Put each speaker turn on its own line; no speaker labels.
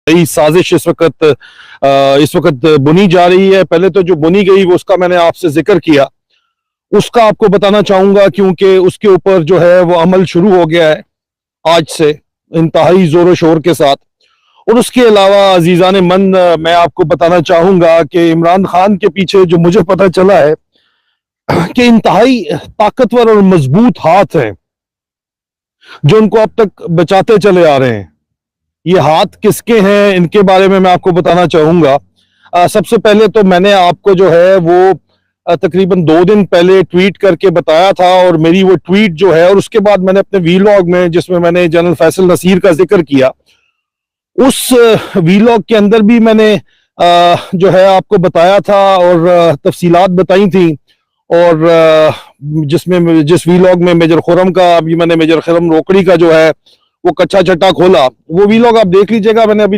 नई साजिश इस वक्त बुनी जा रही है। पहले तो जो बुनी गई वो उसका मैंने आपसे जिक्र किया, उसका आपको बताना चाहूंगा क्योंकि उसके ऊपर जो है वो अमल शुरू हो गया है आज से इंतहाई जोर शोर के साथ। और उसके अलावा अजीजान मन, मैं आपको बताना चाहूंगा कि इमरान खान के पीछे जो मुझे पता चला है कि इंतहाई ताकतवर और मजबूत हाथ हैं जो उनको अब तक बचाते चले आ रहे हैं। ये हाथ किसके हैं इनके बारे में मैं आपको बताना चाहूंगा। सबसे पहले तो मैंने आपको जो है वो तकरीबन 2 दिन पहले ट्वीट करके बताया था, और मेरी वो ट्वीट जो है, और उसके बाद मैंने अपने वीलॉग में जिसमें मैंने जनरल फैसल नसीर का जिक्र किया, उस वीलॉग के अंदर भी मैंने जो है आपको बताया था और तफसीलात बताई थी। और जिस वीलॉग में मेजर खुरम का, अभी मैंने मेजर खुरम रोकड़ी का जो है वो कच्चा चट्टा खोला, वो वीलॉग आप देख लीजिएगा। मैंने अभी